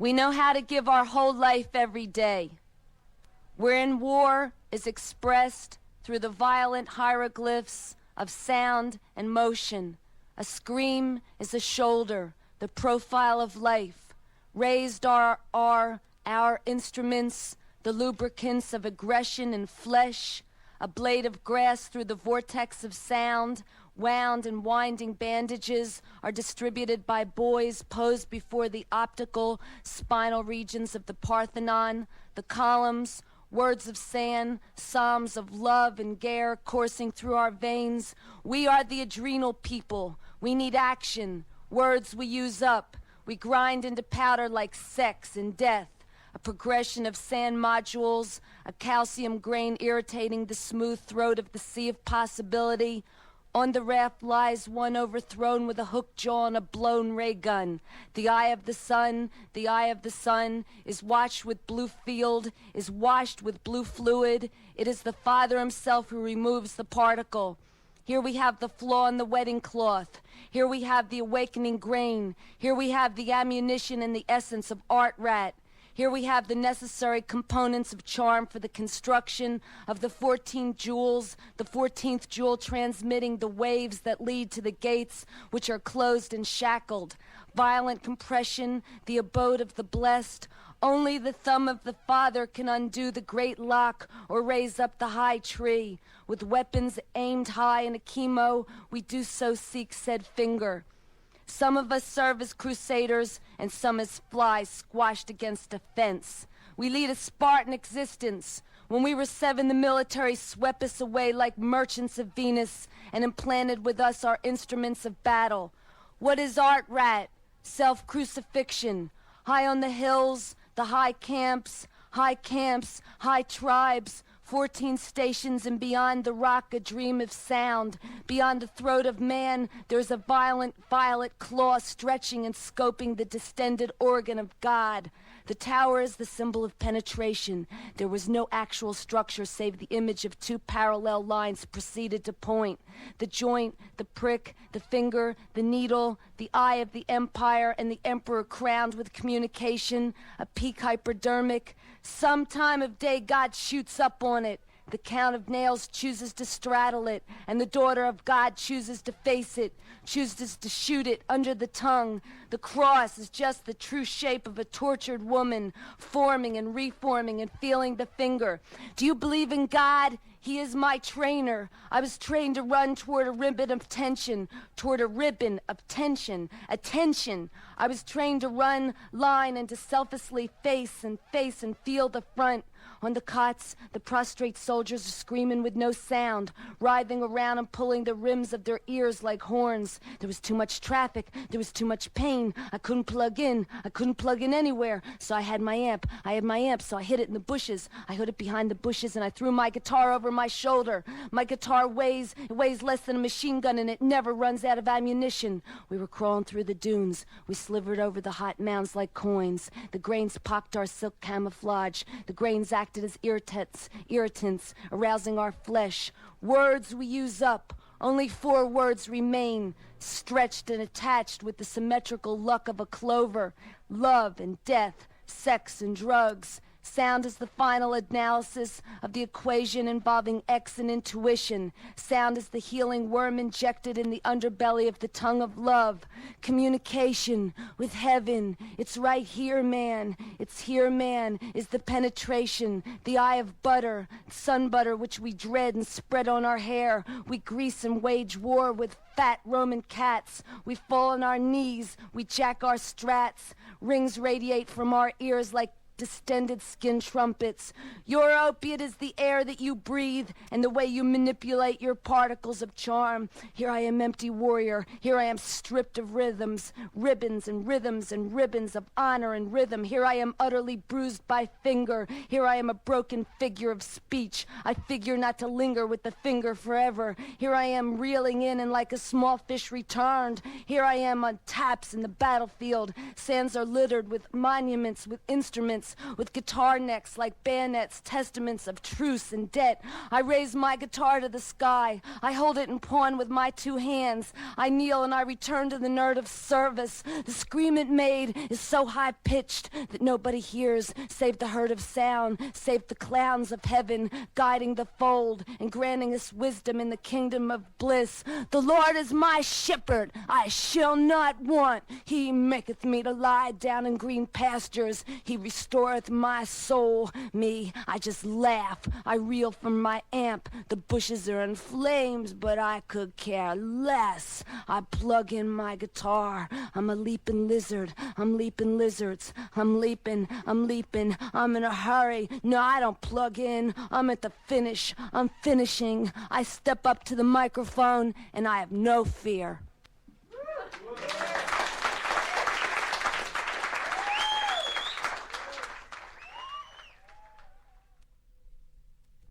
We know how to give our whole life every day. Wherein war is expressed through the violent hieroglyphs of sound and motion. A scream is a shoulder, the profile of life. Raised are our instruments, the lubricants of aggression and flesh. A blade of grass through the vortex of sound. Wound and winding bandages are distributed by boys posed before the optical spinal regions of the Parthenon. The columns, words of sand, psalms of love and care coursing through our veins. We are the adrenal people. We need action. Words we use up. We grind into powder like sex and death. A progression of sand modules, a calcium grain irritating the smooth throat of the sea of possibility. On the raft lies one overthrown with a hooked jaw and a blown ray gun. The eye of the sun is watched with blue field, is washed with blue fluid. It is the Father himself who removes the particle. Here we have the flaw in the wedding cloth. Here we have the awakening grain. Here we have the ammunition and the essence of art rat. Here we have the necessary components of charm for the construction of the 14 jewels, the 14th jewel transmitting the waves that lead to the gates which are closed and shackled. Violent compression, the abode of the blessed. Only the thumb of the Father can undo the great lock or raise up the high tree. With weapons aimed high in a chemo, we do so seek said finger. Some of us serve as crusaders, and some as flies squashed against a fence. We lead a Spartan existence. When we were 7, the military swept us away like merchants of Venus and implanted with us our instruments of battle. What is art rat? Self-crucifixion. High on the hills, the high camps, high tribes, 14 stations, and beyond the rock a dream of sound. Beyond the throat of man there's a violent violet claw stretching and scoping the distended organ of God. The tower is the symbol of penetration. There was no actual structure save the image of 2 parallel lines proceeded to point. The joint, the prick, the finger, the needle, the eye of the empire, and the emperor crowned with communication, a peak hypodermic. Some time of day God shoots up on it. The Count of Nails chooses to straddle it, and the daughter of God chooses to face it, chooses to shoot it under the tongue. The cross is just the true shape of a tortured woman, forming and reforming and feeling the finger. Do you believe in God? He is my trainer. I was trained to run toward a ribbon of tension, toward a ribbon of tension, attention. I was trained to run, line, and to selflessly face and feel the front. On the cots, the prostrate soldiers are screaming with no sound, writhing around and pulling the rims of their ears like horns. There was too much traffic. There was too much pain. I couldn't plug in. I couldn't plug in anywhere. So I had my amp. So I hid it in the bushes. I hid it behind the bushes, and I threw my guitar over my shoulder. My guitar weighs less than a machine gun, and it never runs out of ammunition. We were crawling through the dunes. We slivered over the hot mounds like coins. The grains pocked our silk camouflage. The grains acted as irritants, arousing our flesh. Words we use up. Only 4 words remain, stretched and attached with the symmetrical luck of a clover. Love and death, sex and drugs. Sound is the final analysis of the equation involving X and intuition. Sound is the healing worm injected in the underbelly of the tongue of love. Communication with heaven. It's right here, man. It's here, man, is the penetration. The eye of butter, sun butter, which we dread and spread on our hair. We grease and wage war with fat Roman cats. We fall on our knees. We jack our strats. Rings radiate from our ears like distended skin trumpets. Your opiate is the air that you breathe and the way you manipulate your particles of charm. Here I am, empty warrior. Here I am, stripped of rhythms, ribbons and rhythms and ribbons of honor and rhythm. Here I am, utterly bruised by finger. Here I am, a broken figure of speech. I figure not to linger with the finger forever. Here I am, reeling in and like a small fish returned. Here I am on taps in the battlefield. Sands are littered with monuments, with instruments, hearts with guitar necks like bayonets, testaments of truce and debt. I raise my guitar to the sky. I hold it in pawn with my two hands. I kneel and I return to the nerd of service. The scream it made is so high-pitched that nobody hears, save the herd of sound, save the clowns of heaven, guiding the fold and granting us wisdom in the kingdom of bliss. The Lord is my shepherd, I shall not want. He maketh me to lie down in green pastures. He restoreth my soul. Me, I just laugh. I reel from my amp. The bushes are in flames, but I could care less. I plug in my guitar. I'm a leaping lizard. I'm leaping lizards. I'm leaping. I'm in a hurry. No, I don't plug in. I'm at the finish. I'm finishing. I step up to the microphone and I have no fear.